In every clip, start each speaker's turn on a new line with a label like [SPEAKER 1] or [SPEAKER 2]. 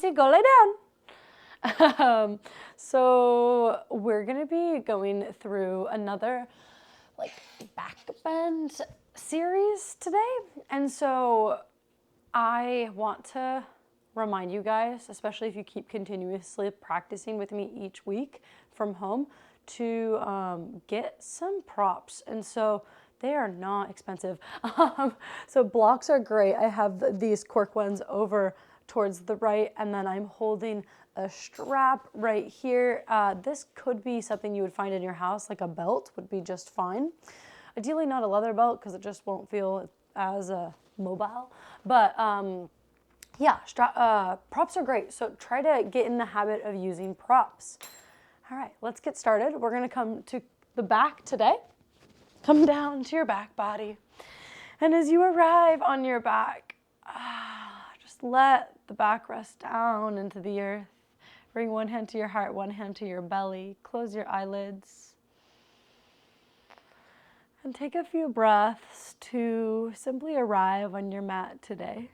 [SPEAKER 1] Go lay down. So we're gonna be going through another back bend series today. And so I want to remind you guys, especially if you keep continuously practicing with me each week from home, to get some props. And so they are not expensive. So blocks are great. I have these cork ones over towards the right, and then I'm holding a strap right here. This could be something you would find in your house, like a belt would be just fine. Ideally not a leather belt because it just won't feel as mobile. But yeah, props are great. So try to get in the habit of using props. All right, let's get started. We're gonna come to the back today. Come down to your back body. And as you arrive on your back, just let the back rest down into the earth. Bring one hand to your heart, one hand to your belly. Close your eyelids. And take a few breaths to simply arrive on your mat today.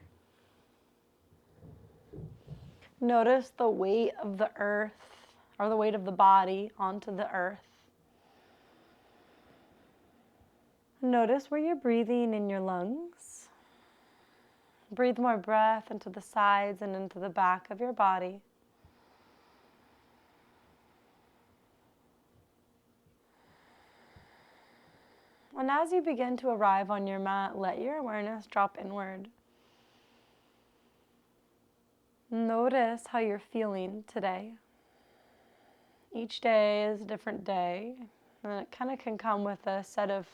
[SPEAKER 1] Notice the weight of the earth, or the weight of the body onto the earth. Notice where you're breathing in your lungs. Breathe more breath into the sides and into the back of your body. And as you begin to arrive on your mat, let your awareness drop inward. Notice how you're feeling today. Each day is a different day, and it kind of can come with a set of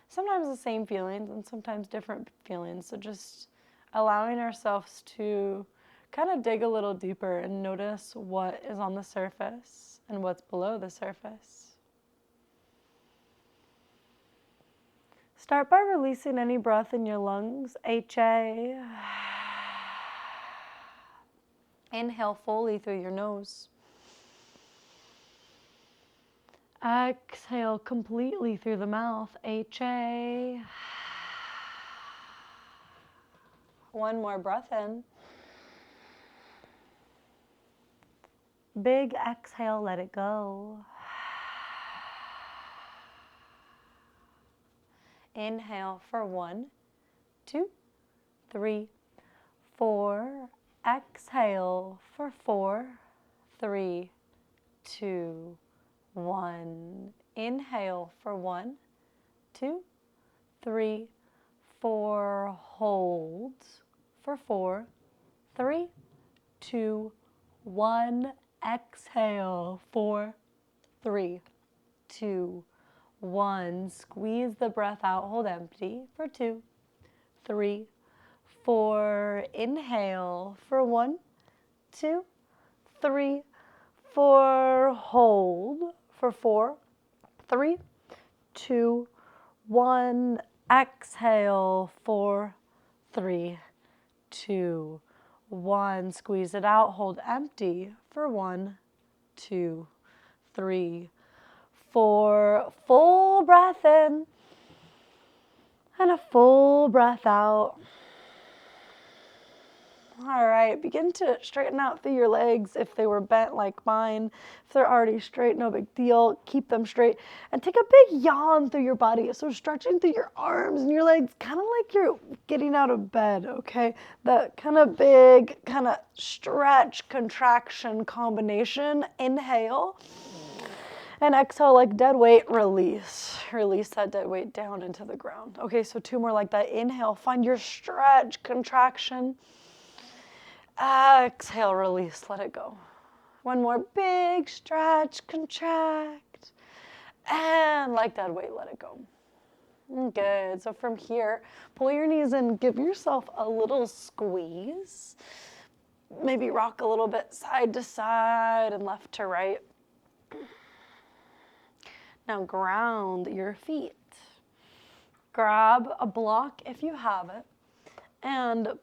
[SPEAKER 1] sometimes the same feelings and sometimes different feelings. So just allowing ourselves to kind of dig a little deeper and notice what is on the surface and what's below the surface. Start by releasing any breath in your lungs. HA. Inhale fully through your nose. Exhale completely through the mouth. HA. One more breath in. Big exhale, let it go. Inhale for 1, 2, 3, 4. Exhale for 4, 3, 2, 1. Inhale for 1, 2, 3, 4. Hold for 4, 3, 2, 1. Exhale, 4, 3, 2, 1. Squeeze the breath out, hold empty for 2, 3, 4. Inhale for 1, 2, 3, 4. Hold for 4, 3, 2, 1. Exhale, 4, 3, 2, 1. Squeeze it out, hold empty for 1, 2, 3, 4. Full breath in and a full breath out. All right, begin to straighten out through your legs if they were bent like mine. If they're already straight, no big deal. Keep them straight. And take a big yawn through your body. So stretching through your arms and your legs, kind of like you're getting out of bed, okay? That kind of big, kind of stretch, contraction combination. Inhale. And exhale like dead weight, release. Release that dead weight down into the ground. Okay, so 2 more like that. Inhale, find your stretch, contraction. Exhale, release, let it go. 1 more big stretch, contract. And like that weight, let it go. Good. So from here, pull your knees in, give yourself a little squeeze. Maybe rock a little bit side to side and left to right. Now ground your feet. Grab a block if you have it, and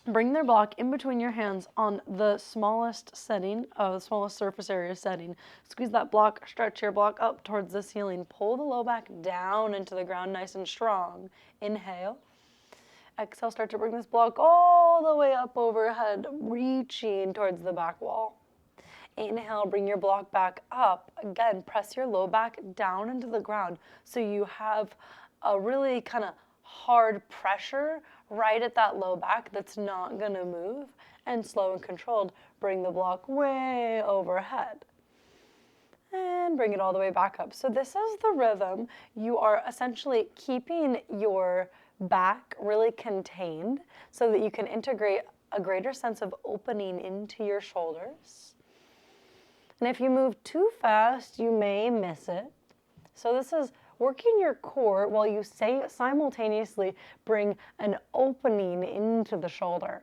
[SPEAKER 1] bring their block in between your hands on the smallest setting, the smallest surface area setting. Squeeze that block, stretch your block up towards the ceiling. Pull the low back down into the ground nice and strong. Inhale. Exhale, start to bring this block all the way up overhead, reaching towards the back wall. Inhale, bring your block back up. Again, press your low back down into the ground so you have a really kind of hard pressure right at that low back that's not going to move. And slow and controlled, bring the block way overhead. And bring it all the way back up. So this is the rhythm. You are essentially keeping your back really contained so that you can integrate a greater sense of opening into your shoulders. And if you move too fast, you may miss it. So this is working your core while you simultaneously bring an opening into the shoulders.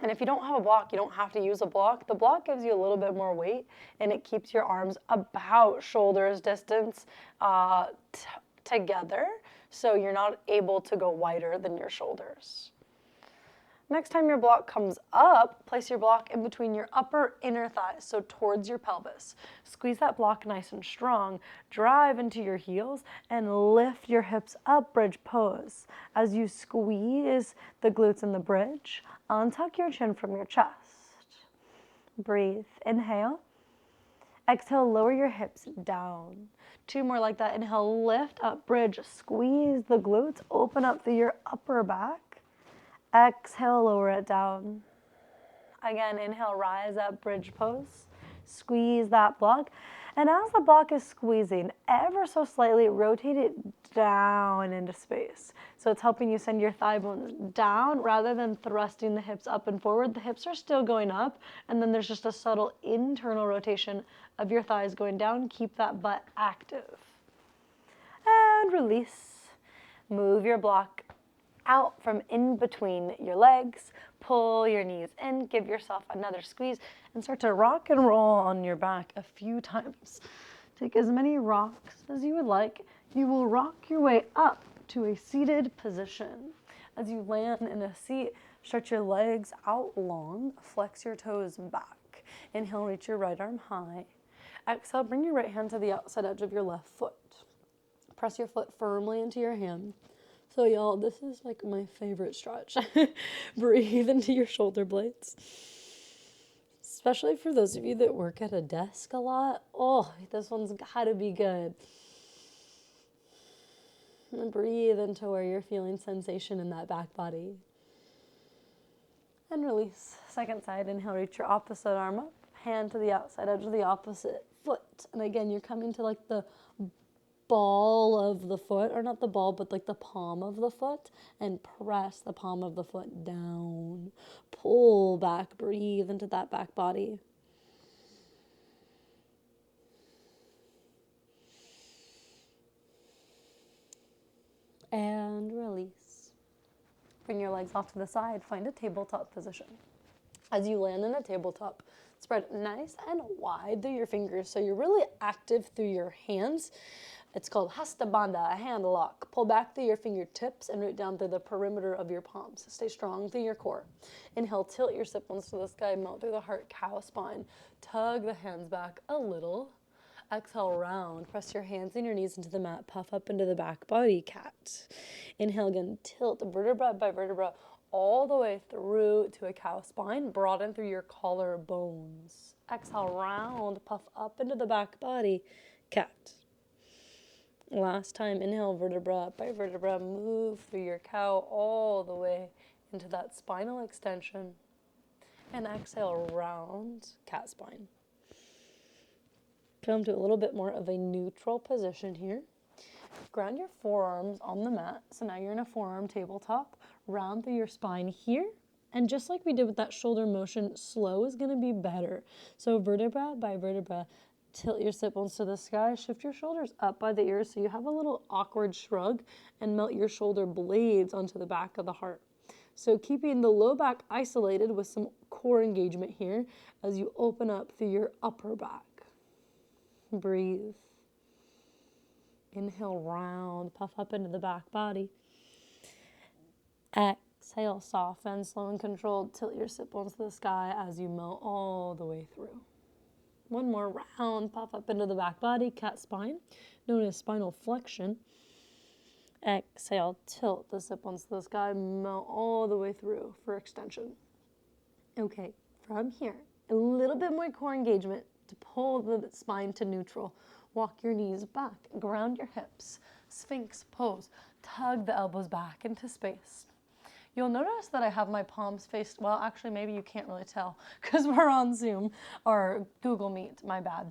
[SPEAKER 1] And if you don't have a block, you don't have to use a block. The block gives you a little bit more weight, and it keeps your arms about shoulders distance together, so you're not able to go wider than your shoulders. Next time your block comes up, place your block in between your upper inner thighs, so towards your pelvis. Squeeze that block nice and strong. Drive into your heels and lift your hips up, bridge pose. As you squeeze the glutes in the bridge, untuck your chin from your chest. Breathe. Inhale. Exhale, lower your hips down. 2 more like that. Inhale, lift up, bridge. Squeeze the glutes, open up through your upper back. Exhale, lower it down. Again, inhale, rise up, bridge pose. Squeeze that block. And as the block is squeezing, ever so slightly, rotate it down into space. So it's helping you send your thigh bones down rather than thrusting the hips up and forward. The hips are still going up, and then there's just a subtle internal rotation of your thighs going down. Keep that butt active. And release. Move your block out from in between your legs. Pull your knees in, give yourself another squeeze, and start to rock and roll on your back a few times. Take as many rocks as you would like. You will rock your way up to a seated position. As you land in a seat, stretch your legs out long, flex your toes back. Inhale, reach your right arm high. Exhale, bring your right hand to the outside edge of your left foot. Press your foot firmly into your hand. So y'all, this is like my favorite stretch. Breathe into your shoulder blades. Especially for those of you that work at a desk a lot. Oh, this one's gotta be good. And breathe into where you're feeling sensation in that back body. And release. Second side, inhale, reach your opposite arm up. Hand to the outside edge of the opposite foot. And again, you're coming to like the ball of the foot, or not the ball, but like the palm of the foot, and press the palm of the foot down. Pull back, breathe into that back body. And release. Bring your legs off to the side, find a tabletop position. As you land in a tabletop, spread nice and wide through your fingers, so you're really active through your hands. It's called Hasta Bandha, a hand lock. Pull back through your fingertips and root down through the perimeter of your palms. Stay strong through your core. Inhale, tilt your sit bones to the sky, melt through the heart, cow spine. Tug the hands back a little. Exhale, round. Press your hands and your knees into the mat. Puff up into the back body, cat. Inhale again, tilt vertebra by vertebra all the way through to a cow spine. Broaden through your collarbones. Exhale, round. Puff up into the back body, cat. Last time, inhale, vertebra by vertebra, move through your cow all the way into that spinal extension. And exhale, round, cat spine. Come to a little bit more of a neutral position here. Ground your forearms on the mat. So now you're in a forearm tabletop. Round through your spine here. And just like we did with that shoulder motion, slow is going to be better. So vertebra by vertebra, tilt your sit bones to the sky, shift your shoulders up by the ears so you have a little awkward shrug, and melt your shoulder blades onto the back of the heart. So keeping the low back isolated with some core engagement here as you open up through your upper back. Breathe. Inhale, round, puff up into the back body. Exhale, soften, slow and controlled, tilt your sit bones to the sky as you melt all the way through. One more round, puff up into the back body, cat spine, known as spinal flexion. Exhale, tilt the sit-bones to the sky, melt all the way through for extension. Okay, from here, a little bit more core engagement to pull the spine to neutral. Walk your knees back, ground your hips, Sphinx pose, tug the elbows back into space. You'll notice that I have my palms faced, well, actually, maybe you can't really tell because we're on Zoom or Google Meet, my bad.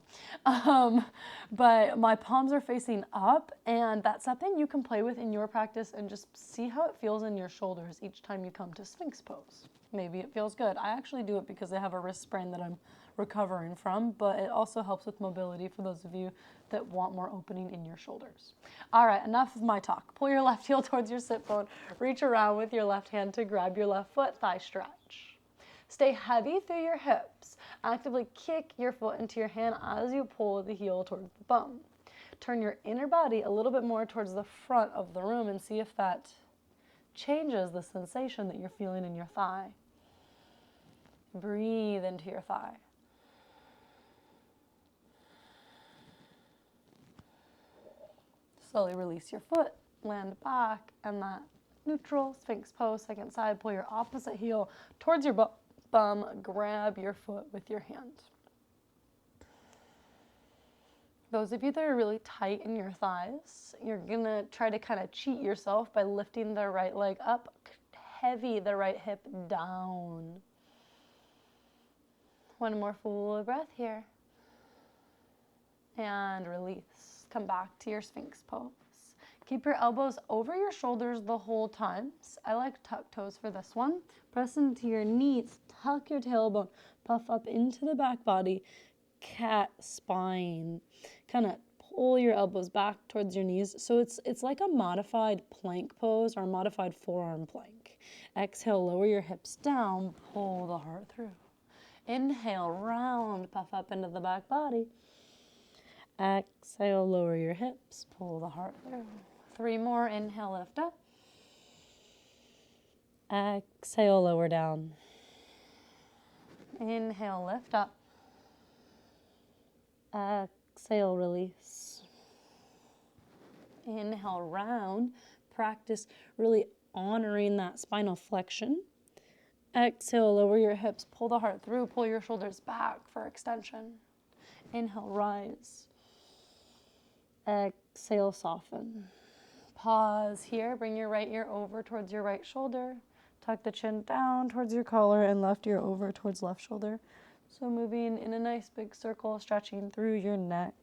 [SPEAKER 1] But my palms are facing up, and that's something you can play with in your practice and just see how it feels in your shoulders each time you come to Sphinx pose. Maybe it feels good. I actually do it because I have a wrist sprain that I'm recovering from, but it also helps with mobility for those of you that want more opening in your shoulders. All right, enough of my talk. Pull your left heel towards your sit bone. Reach around with your left hand to grab your left foot, thigh stretch. Stay heavy through your hips. Actively kick your foot into your hand as you pull the heel towards the bum. Turn your inner body a little bit more towards the front of the room and see if that changes the sensation that you're feeling in your thigh. Breathe into your thigh. Slowly release your foot, land back, and that neutral Sphinx pose, second side, pull your opposite heel towards your bum, grab your foot with your hand. Those of you that are really tight in your thighs, you're gonna try to kind of cheat yourself by lifting the right leg up, heavy the right hip down. One more full breath here. And release. Come back to your Sphinx pose. Keep your elbows over your shoulders the whole time. I like tuck toes for this one. Press into your knees, tuck your tailbone, puff up into the back body, cat spine. Kind of pull your elbows back towards your knees. So it's like a modified plank pose or a modified forearm plank. Exhale, lower your hips down, pull the heart through. Inhale, round, puff up into the back body. Exhale, lower your hips, pull the heart through. 3 more, inhale, lift up. Exhale, lower down. Inhale, lift up. Exhale, release. Inhale, round. Practice really honoring that spinal flexion. Exhale, lower your hips, pull the heart through, pull your shoulders back for extension. Inhale, rise. Exhale, soften. Pause here. Bring your right ear over towards your right shoulder. Tuck the chin down towards your collar and left ear over towards left shoulder. So moving in a nice big circle, stretching through your neck.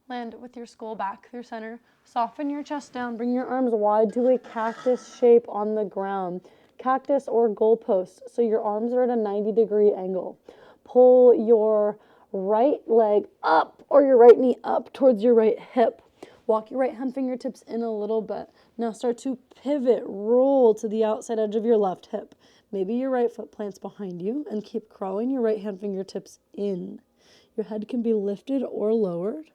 [SPEAKER 1] Land with your skull back through center. Soften your chest down. Bring your arms wide to a cactus shape on the ground. Cactus or goalpost. So your arms are at a 90-degree angle. Pull your right leg up or your right knee up towards your right hip. Walk your right hand fingertips in a little bit. Now start to pivot, roll to the outside edge of your left hip. Maybe your right foot plants behind you and keep crawling your right hand fingertips in. Your head can be lifted or lowered.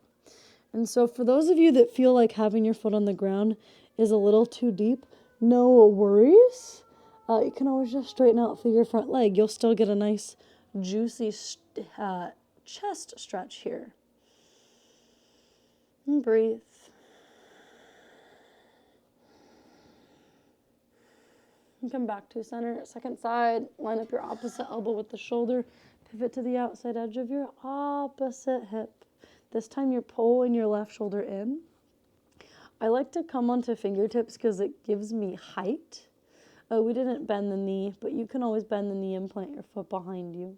[SPEAKER 1] And so for those of you that feel like having your foot on the ground is a little too deep, no worries. You can always just straighten out through your front leg. You'll still get a nice juicy chest stretch here. And breathe. And come back to center, second side. Line up your opposite elbow with the shoulder. Pivot to the outside edge of your opposite hip. This time you're pulling your left shoulder in. I like to come onto fingertips because it gives me height. We didn't bend the knee, but you can always bend the knee and plant your foot behind you.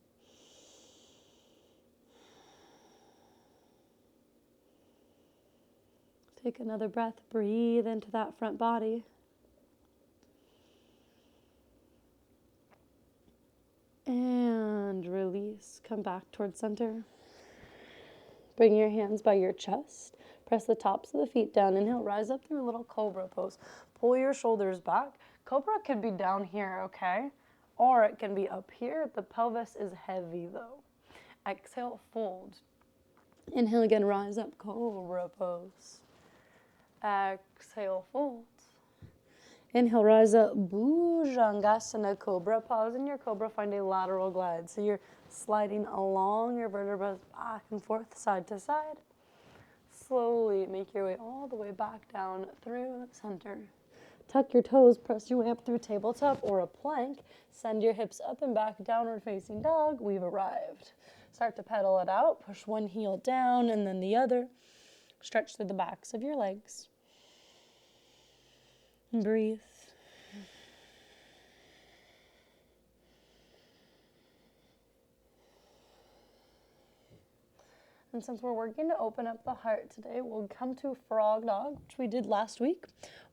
[SPEAKER 1] Take another breath. Breathe into that front body. And release. Come back towards center. Bring your hands by your chest. Press the tops of the feet down. Inhale, rise up through a little cobra pose. Pull your shoulders back. Cobra could be down here, okay? Or it can be up here. The pelvis is heavy though. Exhale, fold. Inhale again, rise up, cobra pose. Exhale, fold. Inhale, rise up, Bhujangasana, cobra. Pause in your cobra, find a lateral glide. So you're sliding along your vertebrae back and forth, side to side. slowly make your way all the way back down through center. Tuck your toes, press your way up through tabletop or a plank. Send your hips up and back, downward facing dog. We've arrived. Start to pedal it out. Push one heel down and then the other. Stretch through the backs of your legs. And breathe. And since we're working to open up the heart today, we'll come to frog dog, which we did last week.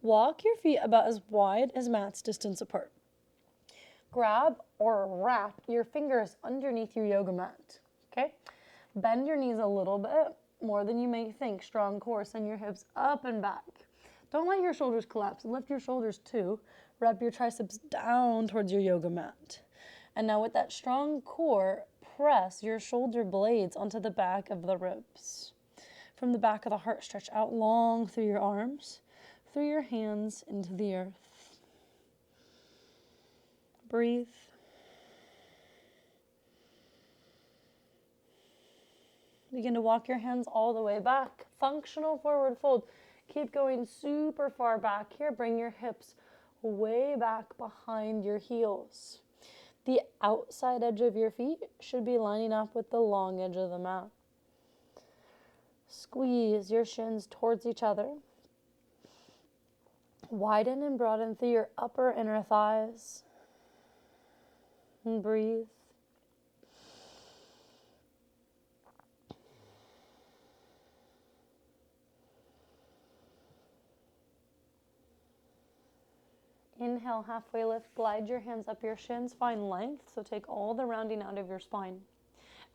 [SPEAKER 1] Walk your feet about as wide as mat's distance apart. Grab or wrap your fingers underneath your yoga mat, okay? Bend your knees a little bit, more than you may think. Strong core, send your hips up and back. Don't let your shoulders collapse. Lift your shoulders too. Wrap your triceps down towards your yoga mat. And now with that strong core, press your shoulder blades onto the back of the ribs. From the back of the heart, stretch out long through your arms, through your hands into the earth. Breathe. Begin to walk your hands all the way back. Functional forward fold. Keep going super far back here. Bring your hips way back behind your heels. The outside edge of your feet should be lining up with the long edge of the mat. Squeeze your shins towards each other. Widen and broaden through your upper inner thighs. And breathe. Inhale, halfway lift, glide your hands up your shins, find length, so take all the rounding out of your spine.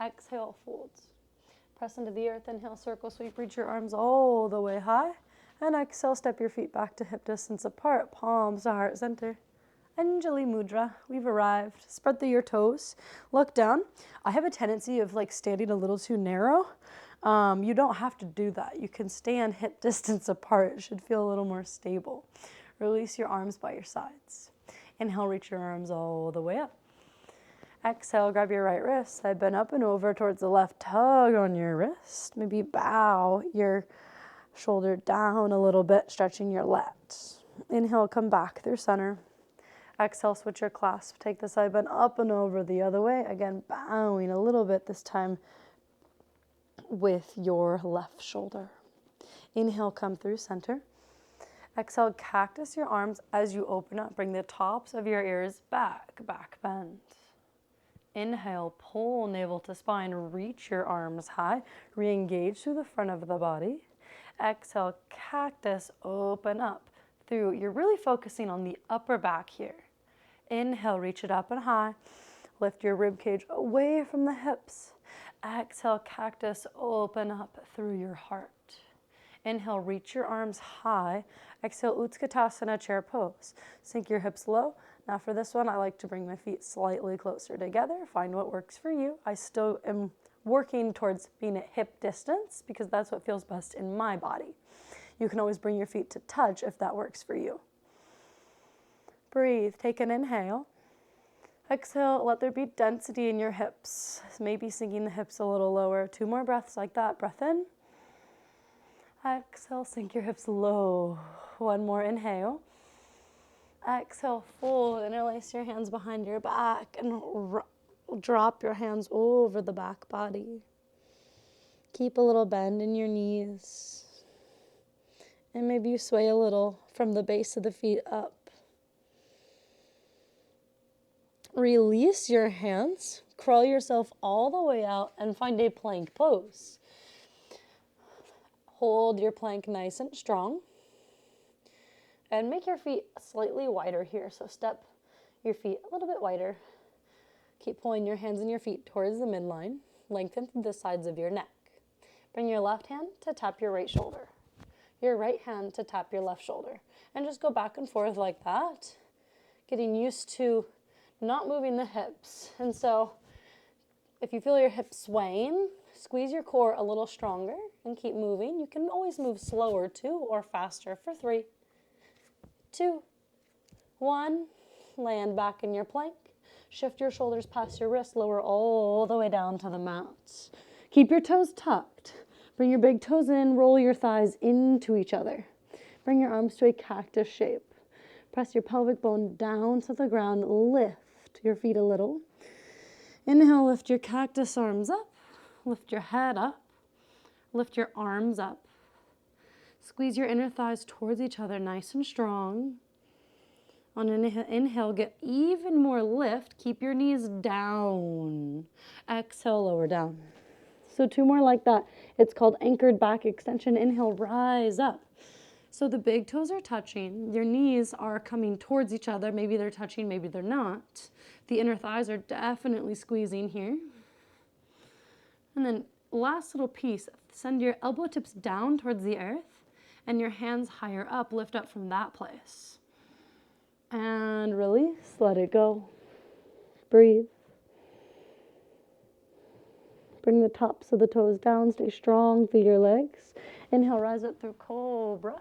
[SPEAKER 1] Exhale, folds. Press into the earth, inhale, circle sweep, reach your arms all the way high, and exhale, step your feet back to hip distance apart, palms to heart center. Anjali Mudra, we've arrived. Spread through your toes, look down. I have a tendency of standing a little too narrow. You don't have to do that. You can stand hip distance apart. It should feel a little more stable. Release your arms by your sides. Inhale, reach your arms all the way up. Exhale, grab your right wrist, side bend up and over towards the left, tug on your wrist. Maybe bow your shoulder down a little bit, stretching your lats. Inhale, come back through center. Exhale, switch your clasp. Take the side bend up and over the other way. Again, bowing a little bit, this time with your left shoulder. Inhale, come through center. Exhale, cactus your arms as you open up. Bring the tops of your ears back, back bend. Inhale, pull navel to spine. Reach your arms high. Re-engage through the front of the body. Exhale, cactus, open up through. You're really focusing on the upper back here. Inhale, reach it up and high. Lift your rib cage away from the hips. Exhale, cactus, open up through your heart. Inhale, reach your arms high. Exhale, Utkatasana, chair pose. Sink your hips low. Now for this one, I like to bring my feet slightly closer together. Find what works for you. I still am working towards being at hip distance because that's what feels best in my body. You can always bring your feet to touch if that works for you. Breathe, take an inhale. Exhale, let there be density in your hips. Maybe sinking the hips a little lower. 2 more breaths like that. Breath in. Exhale, sink your hips low. 1 more inhale. Exhale, fold. Interlace your hands behind your back and drop your hands over the back body. Keep a little bend in your knees. And maybe you sway a little from the base of the feet up. Release your hands. Crawl yourself all the way out and find a plank pose. Hold your plank nice and strong. And make your feet slightly wider here. So step your feet a little bit wider. Keep pulling your hands and your feet towards the midline. Lengthen through the sides of your neck. Bring your left hand to tap your right shoulder. Your right hand to tap your left shoulder. And just go back and forth like that. Getting used to not moving the hips. And so if you feel your hips swaying, squeeze your core a little stronger and keep moving. You can always move slower too or faster for 3, 2, 1. Land back in your plank. Shift your shoulders past your wrists. Lower all the way down to the mat. Keep your toes tucked. Bring your big toes in, roll your thighs into each other. Bring your arms to a cactus shape. Press your pelvic bone down to the ground. Lift your feet a little. Inhale, lift your cactus arms up. Lift your head up. Lift your arms up. Squeeze your inner thighs towards each other, nice and strong. On an inhale, get even more lift. Keep your knees down. Exhale, lower down. So 2 more like that. It's called anchored back extension. Inhale, rise up. So the big toes are touching. Your knees are coming towards each other. Maybe they're touching, maybe they're not. The inner thighs are definitely squeezing here. And then last little piece, send your elbow tips down towards the earth and your hands higher up. Lift up from that place. And release, let it go. Breathe. Bring the tops of the toes down, stay strong through your legs. Inhale, rise up through cobra.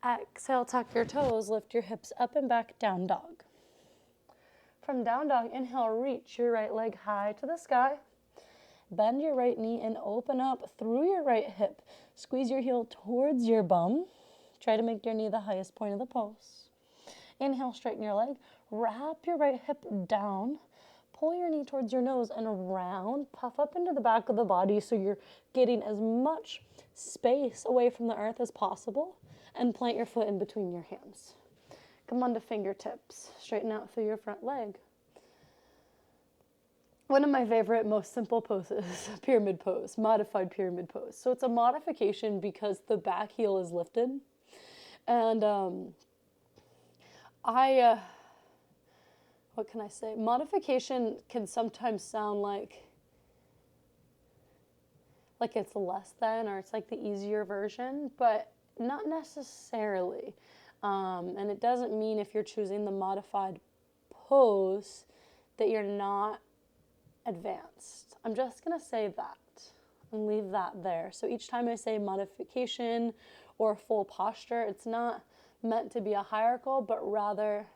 [SPEAKER 1] Exhale, tuck your toes, lift your hips up and back, down dog. From down dog, inhale, reach your right leg high to the sky. Bend your right knee and open up through your right hip. Squeeze your heel towards your bum. Try to make your knee the highest point of the pose. Inhale, straighten your leg. Wrap your right hip down. Pull your knee towards your nose and around. Puff up into the back of the body so you're getting as much space away from the earth as possible. And plant your foot in between your hands. Come on to fingertips. Straighten out through your front leg. One of my favorite, most simple poses, pyramid pose, modified pyramid pose. So it's a modification because the back heel is lifted. And what can I say? Modification can sometimes sound like it's less than, or it's like the easier version, but not necessarily. And it doesn't mean if you're choosing the modified pose that you're not advanced. I'm just going to say that and leave that there. So each time I say modification or full posture, it's not meant to be a hierarchical, but rather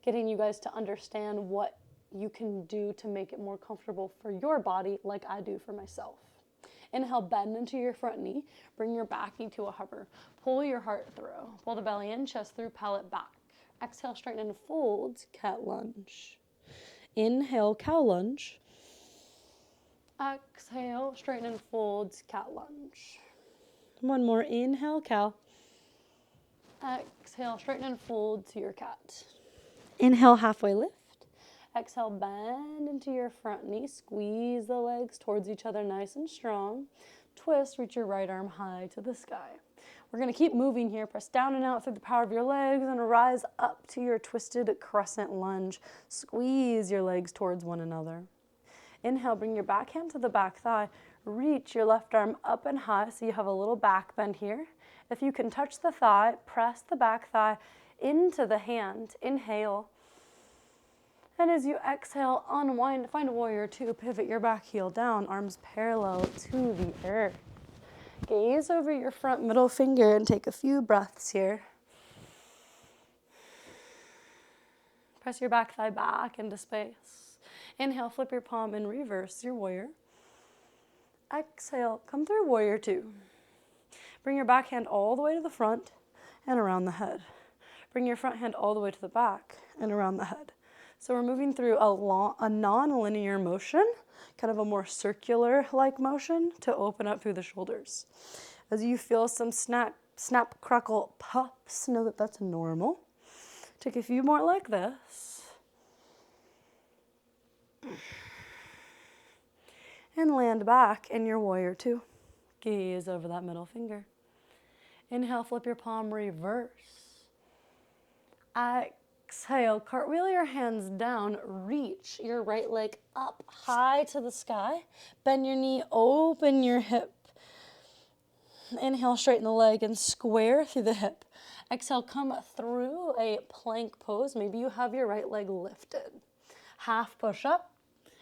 [SPEAKER 1] getting you guys to understand what you can do to make it more comfortable for your body, like I do for myself. Inhale, bend into your front knee. Bring your back knee to a hover. Pull your heart through. Pull the belly in, chest through, pellet back. Exhale, straighten and fold, cat lunge. Inhale, cow lunge. Exhale, straighten and fold, cat lunge. One more, inhale, cow. Exhale, straighten and fold to your cat. Inhale, halfway lift. Exhale, bend into your front knee. Squeeze the legs towards each other nice and strong. Twist, reach your right arm high to the sky. We're going to keep moving here. Press down and out through the power of your legs and rise up to your twisted crescent lunge. Squeeze your legs towards one another. Inhale, bring your back hand to the back thigh. Reach your left arm up and high so you have a little back bend here. If you can touch the thigh, press the back thigh into the hand. Inhale. And as you exhale, unwind, find warrior two, pivot your back heel down, arms parallel to the earth. Gaze over your front middle finger and take a few breaths here. Press your back thigh back into space. Inhale, flip your palm and reverse your warrior. Exhale, come through warrior two. Bring your back hand all the way to the front and around the head. Bring your front hand all the way to the back and around the head. So we're moving through a non-linear motion, kind of a more circular-like motion to open up through the shoulders. As you feel some snap, crackle, pops, know that that's normal. Take a few more like this. And land back in your warrior two. Gaze over that middle finger. Inhale, flip your palm, reverse. Exhale, cartwheel your hands down, reach your right leg up high to the sky. Bend your knee, open your hip. Inhale, straighten the leg and square through the hip. Exhale, come through a plank pose. Maybe you have your right leg lifted. Half push up.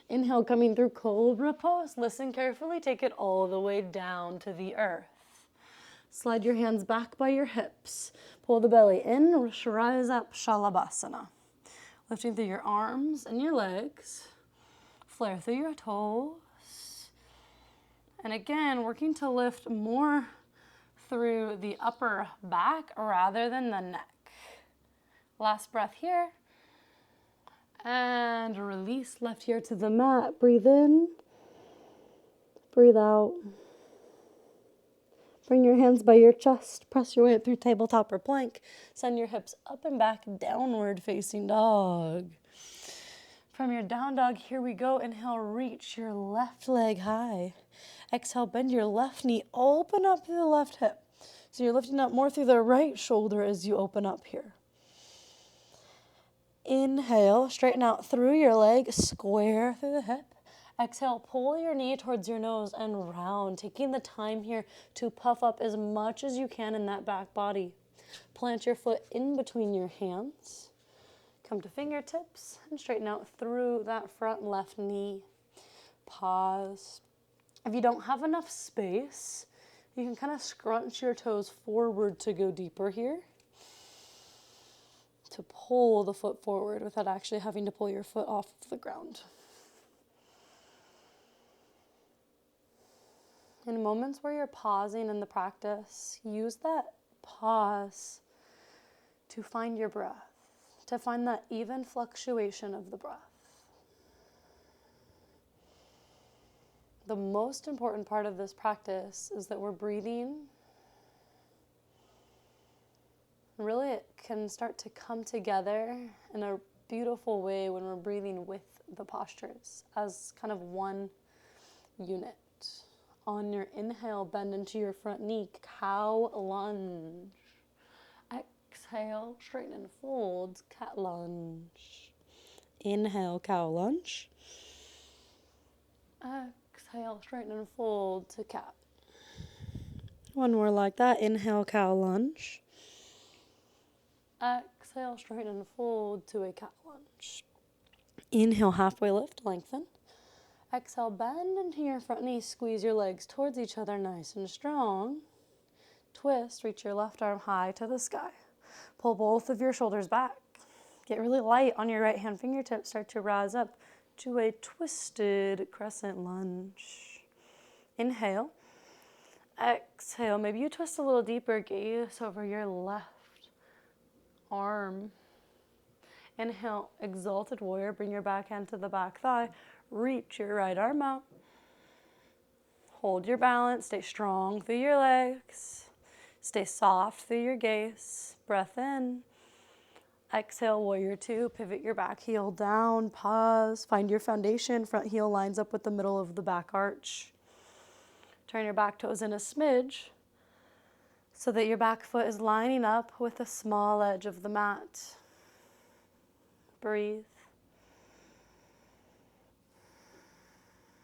[SPEAKER 1] Inhale, coming through cobra pose. Listen carefully, take it all the way down to the earth. Slide your hands back by your hips. Pull the belly in, rise up, Shalabhasana. Lifting through your arms and your legs. Flare through your toes. And again, working to lift more through the upper back rather than the neck. Last breath here. And release, left here to the mat. Breathe in. Breathe out. Bring your hands by your chest. Press your way up through tabletop or plank. Send your hips up and back, downward facing dog. From your down dog, here we go. Inhale, reach your left leg high. Exhale, bend your left knee. Open up through the left hip. So you're lifting up more through the right shoulder as you open up here. Inhale, straighten out through your leg, square through the hip. Exhale, pull your knee towards your nose and round, taking the time here to puff up as much as you can in that back body. Plant your foot in between your hands. Come to fingertips and straighten out through that front left knee. Pause. If you don't have enough space, you can kind of scrunch your toes forward to go deeper here, to pull the foot forward without actually having to pull your foot off of the ground. In moments where you're pausing in the practice, use that pause to find your breath, to find that even fluctuation of the breath. The most important part of this practice is that we're breathing. Really, it can start to come together in a beautiful way when we're breathing with the postures as kind of one unit. On your inhale, bend into your front knee, cow lunge. Exhale, straighten and fold, cat lunge. Inhale, cow lunge. Exhale, straighten and fold to cat. One more like that. Inhale, cow lunge. Exhale, straighten and fold to a cat lunge. Inhale, halfway lift, lengthen. Exhale, bend into your front knee, squeeze your legs towards each other nice and strong. Twist, reach your left arm high to the sky. Pull both of your shoulders back. Get really light on your right hand fingertips. Start to rise up to a twisted crescent lunge. Inhale. Exhale, maybe you twist a little deeper, gaze over your left arm. Inhale, exalted warrior, bring your back hand to the back thigh. Reach your right arm out. Hold your balance, stay strong through your legs. Stay soft through your gaze. Breath in. Exhale, warrior two, pivot your back heel down, pause, find your foundation, front heel lines up with the middle of the back arch. Turn your back toes in a smidge so that your back foot is lining up with the small edge of the mat. Breathe.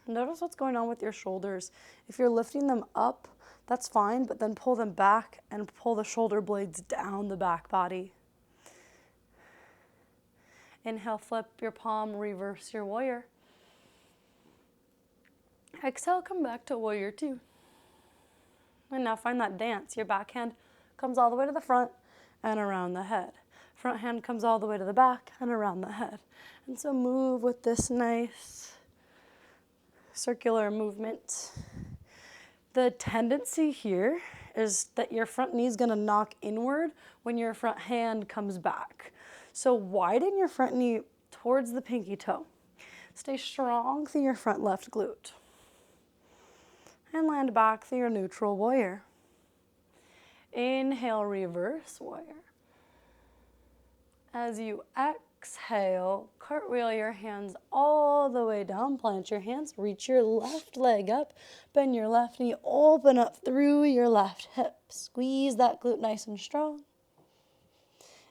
[SPEAKER 1] Notice what's going on with your shoulders. If you're lifting them up, that's fine, but then pull them back and pull the shoulder blades down the back body. Inhale, flip your palm, reverse your warrior. Exhale, come back to warrior two. And now find that dance. Your back hand comes all the way to the front and around the head. Front hand comes all the way to the back and around the head. And so move with this nice circular movement. The tendency here is that your front knee is going to knock inward when your front hand comes back. So widen your front knee towards the pinky toe. Stay strong through your front left glute. And land back through your neutral warrior. Inhale, reverse warrior. As you exhale, cartwheel your hands all the way down. Plant your hands, reach your left leg up, bend your left knee, open up through your left hip. Squeeze that glute nice and strong.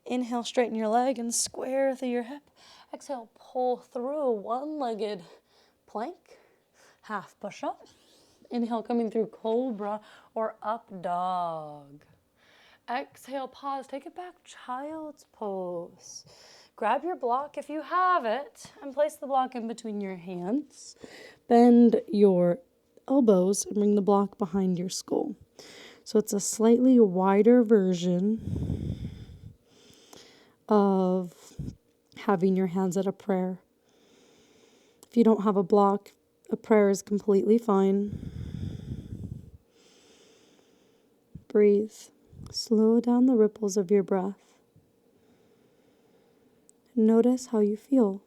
[SPEAKER 1] Inhale, straighten your leg and square through your hip. Exhale, pull through one-legged plank, half push-up. Inhale, coming through cobra or up dog. Exhale, pause, take it back, child's pose. Grab your block if you have it and place the block in between your hands. Bend your elbows and bring the block behind your skull. So it's a slightly wider version of having your hands at a prayer. If you don't have a block, a prayer is completely fine. Breathe. Slow down the ripples of your breath. Notice how you feel.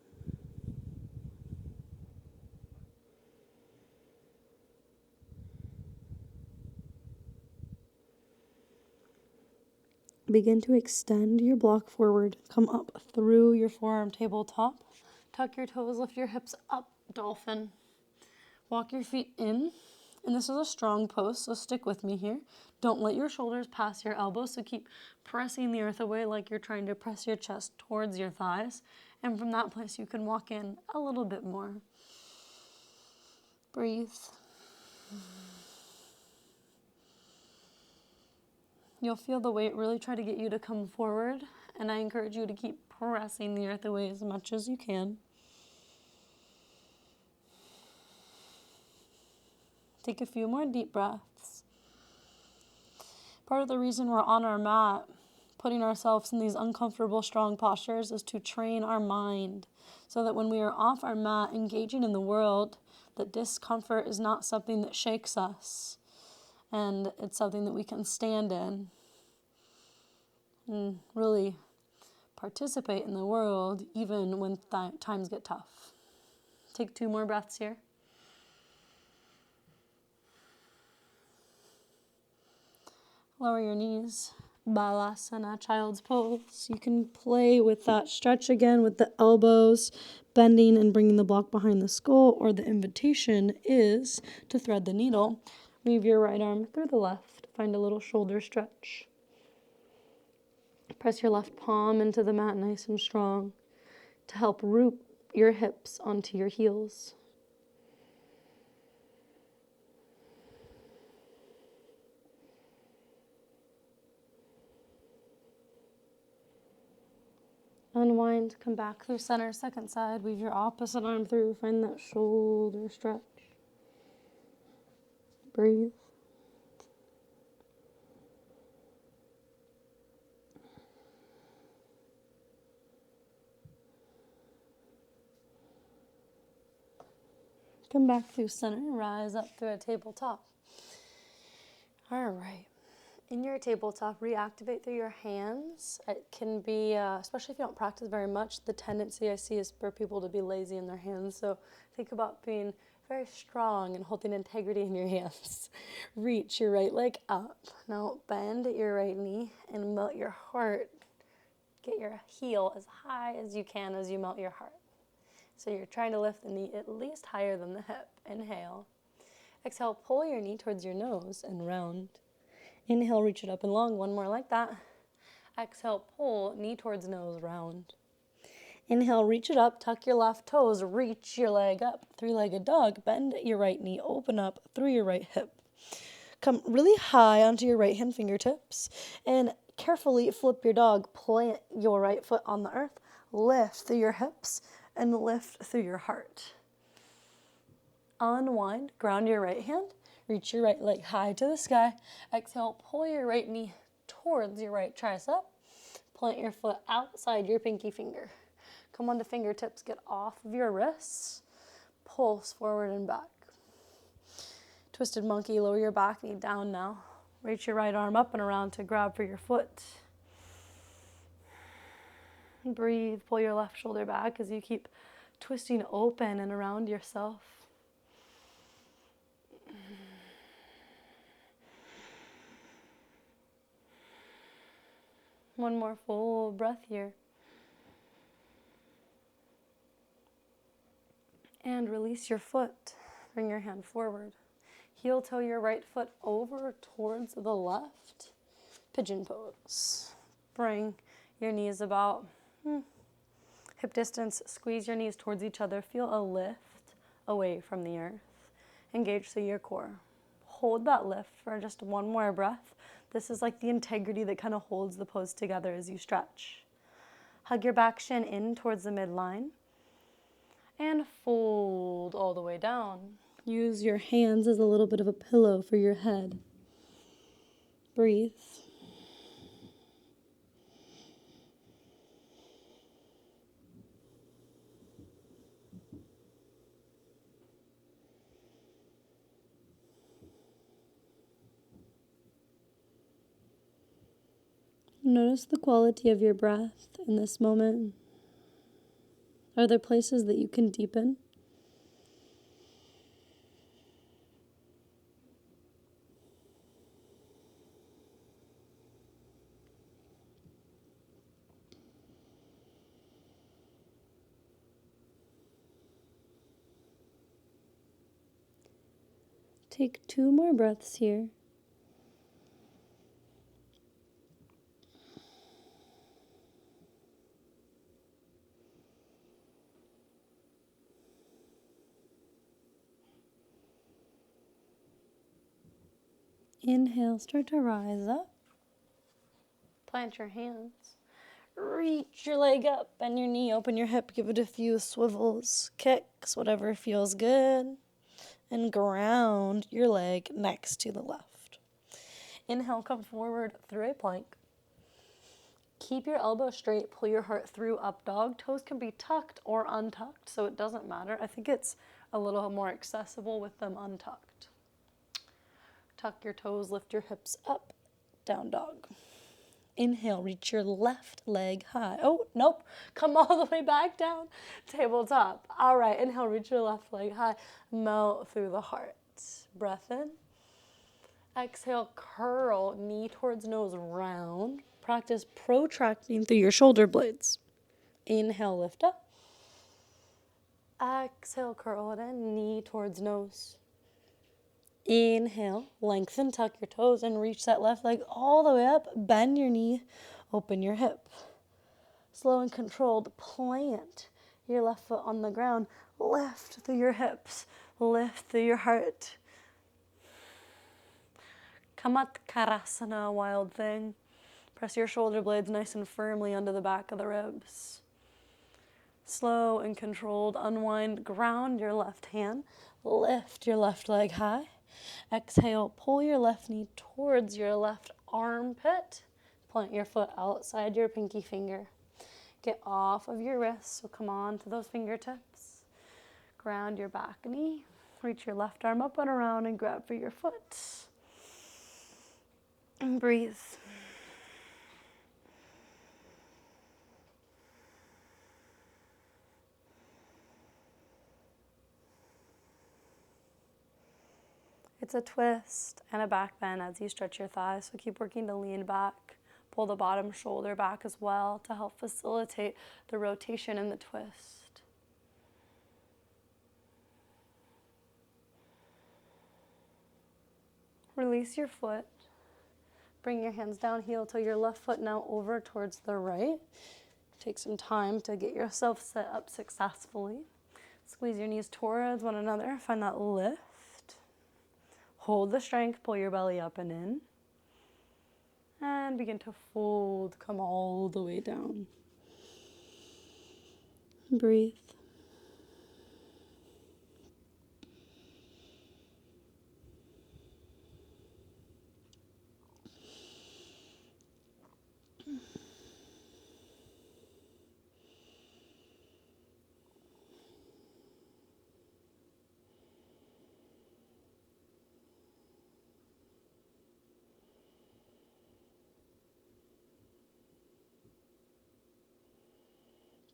[SPEAKER 1] Begin to extend your block forward. Come up through your forearm tabletop. Tuck your toes, lift your hips up, dolphin. Walk your feet in. And this is a strong pose, so stick with me here. Don't let your shoulders pass your elbows, so keep pressing the earth away like you're trying to press your chest towards your thighs. And from that place, you can walk in a little bit more. Breathe. You'll feel the weight really try to get you to come forward, and I encourage you to keep pressing the earth away as much as you can. Take a few more deep breaths. Part of the reason we're on our mat, putting ourselves in these uncomfortable, strong postures, is to train our mind so that when we are off our mat, engaging in the world, that discomfort is not something that shakes us, and it's something that we can stand in and really participate in the world even when times get tough. Take 2 more breaths here. Lower your knees. Balasana, child's pose. You can play with that stretch again with the elbows bending and bringing the block behind the skull, or the invitation is to thread the needle. Weave your right arm through the left. Find a little shoulder stretch. Press your left palm into the mat nice and strong to help root your hips onto your heels. Unwind, come back through center, second side. Weave your opposite arm through. Find that shoulder stretch. Breathe. Come back through center, rise up through a tabletop. All right. In your tabletop, reactivate through your hands. It can be, especially if you don't practice very much, the tendency I see is for people to be lazy in their hands. So think about being very strong and holding integrity in your hands. Reach your right leg up. Now bend at your right knee and melt your heart. Get your heel as high as you can as you melt your heart. So you're trying to lift the knee at least higher than the hip. Inhale. Exhale, pull your knee towards your nose and round. Inhale, reach it up and long. 1 more like that. Exhale, pull, knee towards nose, round. Inhale, reach it up, tuck your left toes, reach your leg up. 3-legged dog, bend your right knee, open up through your right hip. Come really high onto your right hand fingertips and carefully flip your dog. Plant your right foot on the earth, lift through your hips and lift through your heart. Unwind, ground your right hand. Reach your right leg high to the sky. Exhale, pull your right knee towards your right tricep. Plant your foot outside your pinky finger. Come on to fingertips, get off of your wrists. Pulse forward and back. Twisted monkey, lower your back knee down now. Reach your right arm up and around to grab for your foot. Breathe, pull your left shoulder back as you keep twisting open and around yourself. One more full breath here. And release your foot. Bring your hand forward. Heel toe your right foot over towards the left. Pigeon pose. Bring your knees about hip distance. Squeeze your knees towards each other. Feel a lift away from the earth. Engage through your core. Hold that lift for just 1 more breath. This is like the integrity that kind of holds the pose together as you stretch. Hug your back shin in towards the midline. And fold all the way down. Use your hands as a little bit of a pillow for your head. Breathe. Notice the quality of your breath in this moment. Are there places that you can deepen? Take 2 more breaths here. Inhale, start to rise up. Plant your hands. Reach your leg up, bend your knee, open your hip, give it a few swivels, kicks, whatever feels good. And ground your leg next to the left. Inhale, come forward through a plank. Keep your elbow straight, pull your heart through up dog. Toes can be tucked or untucked, so it doesn't matter. I think it's a little more accessible with them untucked. Tuck your toes, lift your hips up, down dog. Inhale, reach your left leg high. Oh, nope. Come all the way back down. Tabletop. All right, inhale, reach your left leg high. Melt through the heart. Breath in. Exhale, curl, knee towards nose, round. Practice protracting through your shoulder blades. Inhale, lift up. Exhale, curl it in, knee towards nose. Inhale, lengthen, tuck your toes, and reach that left leg all the way up. Bend your knee, open your hip. Slow and controlled, plant your left foot on the ground. Lift through your hips, lift through your heart. Kamatkarasana, wild thing. Press your shoulder blades nice and firmly under the back of the ribs. Slow and controlled, unwind, ground your left hand. Lift your left leg high. Exhale, pull your left knee towards your left armpit. Plant your foot outside your pinky finger. Get off of your wrists, so come on to those fingertips. Ground your back knee. Reach your left arm up and around and grab for your foot. And breathe. It's a twist and a back bend as you stretch your thighs, so keep working to lean back. Pull the bottom shoulder back as well to help facilitate the rotation and the twist. Release your foot. Bring your hands down, heel toe your left foot now over towards the right. Take some time to get yourself set up successfully. Squeeze your knees towards one another. Find that lift. Hold the strength, pull your belly up and in. And begin to fold, come all the way down. Breathe.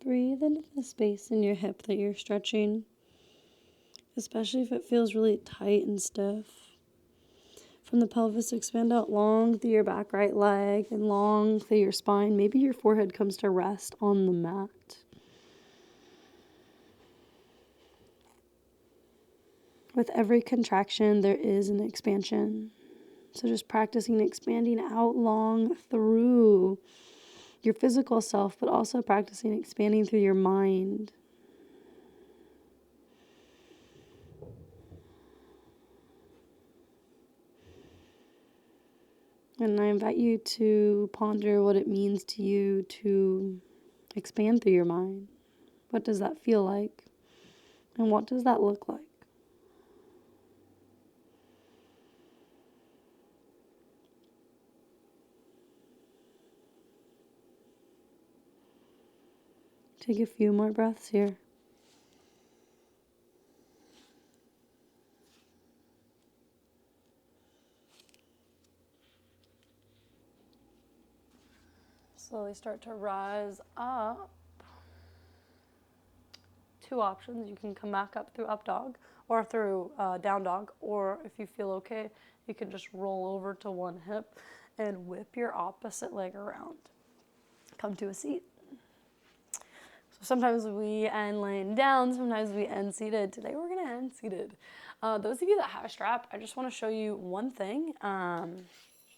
[SPEAKER 1] Breathe into the space in your hip that you're stretching, especially if it feels really tight and stiff. From the pelvis, expand out long through your back right leg and long through your spine. Maybe your forehead comes to rest on the mat. With every contraction, there is an expansion. So just practicing expanding out long through your physical self, but also practicing expanding through your mind. And I invite you to ponder what it means to you to expand through your mind. What does that feel like? And what does that look like? Take a few more breaths here. slowly start to rise up. Two options. You can come back up through up dog or through down dog, or if you feel okay, you can just roll over to one hip and whip your opposite leg around. Come to a seat. So sometimes we end laying down, sometimes we end seated. Today we're gonna end seated. Those of you that have a strap, I just wanna show you one thing.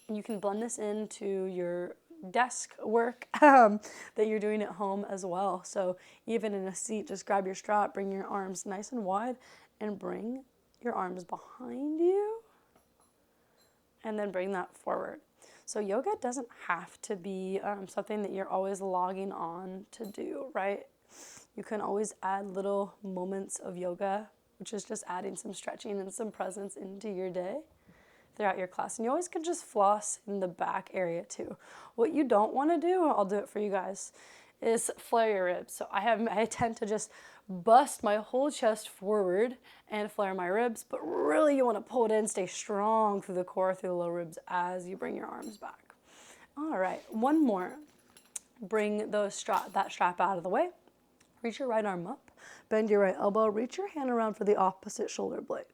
[SPEAKER 1] You can blend this into your desk work that you're doing at home as well. So even in a seat, just grab your strap, bring your arms nice and wide, and bring your arms behind you, and then bring that forward. So yoga doesn't have to be something that you're always logging on to do, right? You can always add little moments of yoga, which is just adding some stretching and some presence into your day throughout your class. And you always can just floss in the back area too. What you don't want to do, I'll do it for you guys, is flare your ribs. So I tend to just bust my whole chest forward and flare my ribs, but really you want to pull it in, stay strong through the core, through the low ribs as you bring your arms back. All right, one more. Bring that strap out of the way. Reach your right arm up, bend your right elbow, reach your hand around for the opposite shoulder blade.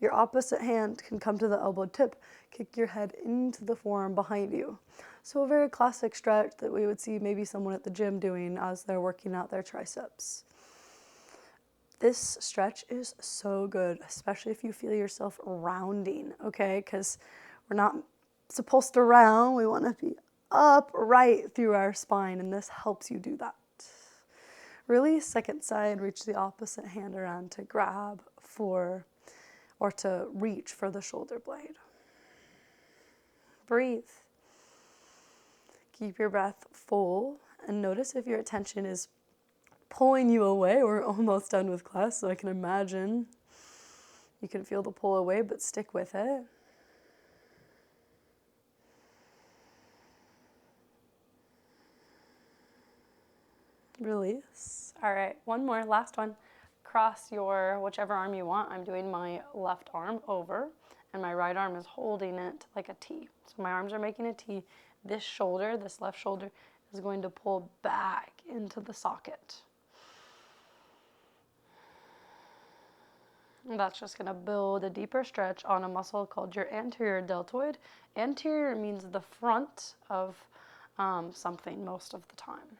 [SPEAKER 1] Your opposite hand can come to the elbow tip, kick your head into the forearm behind you. So a very classic stretch that we would see maybe someone at the gym doing as they're working out their triceps. This stretch is so good, especially if you feel yourself rounding, okay? Because we're not supposed to round, we want to be upright through our spine, and this helps you do that. Release, second side, reach the opposite hand around to grab for, or to reach for the shoulder blade. Breathe. Keep your breath full, and notice if your attention is pulling you away. We're almost done with class, so I can imagine you can feel the pull away, but stick with it. Release. All right, one more, last one. Cross your whichever arm you want. I'm doing my left arm over, and my right arm is holding it like a T. So my arms are making a T. This shoulder, this left shoulder, is going to pull back into the socket. And that's just going to build a deeper stretch on a muscle called your anterior deltoid. Anterior means the front of something most of the time.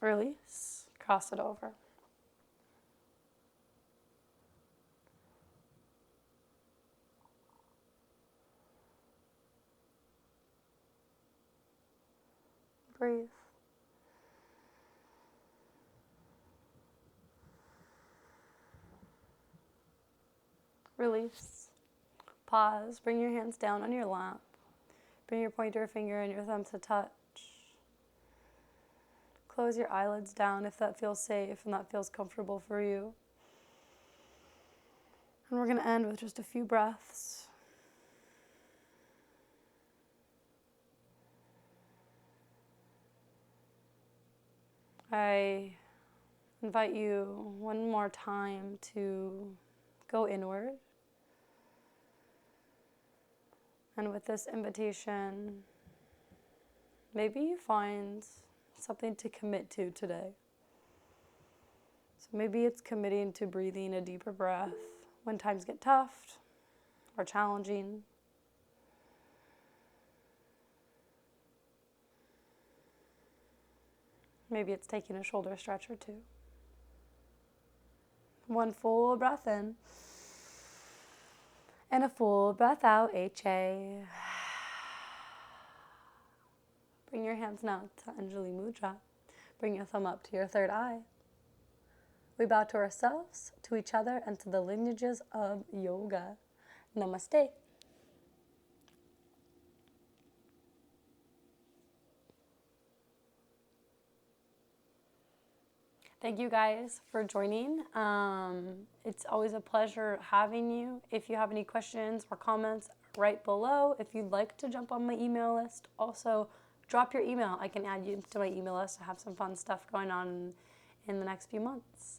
[SPEAKER 1] Release, cross it over. Breathe. Release. Pause. Bring your hands down on your lap. Bring your pointer finger and your thumb to touch. Close your eyelids down if that feels safe and that feels comfortable for you. And we're going to end with just a few breaths. I invite you one more time to go inward. And with this invitation, maybe you find something to commit to today. So maybe it's committing to breathing a deeper breath when times get tough or challenging. Maybe it's taking a shoulder stretch or two. One full breath in. And a full breath out, HA. Bring your hands now to Anjali Mudra. Bring your thumb up to your third eye. We bow to ourselves, to each other, and to the lineages of yoga. Namaste. Thank you guys for joining. It's always a pleasure having you. If you have any questions or comments, right below. If you'd like to jump on my email list, also drop your email. I can add you to my email list to have some fun stuff going on in the next few months.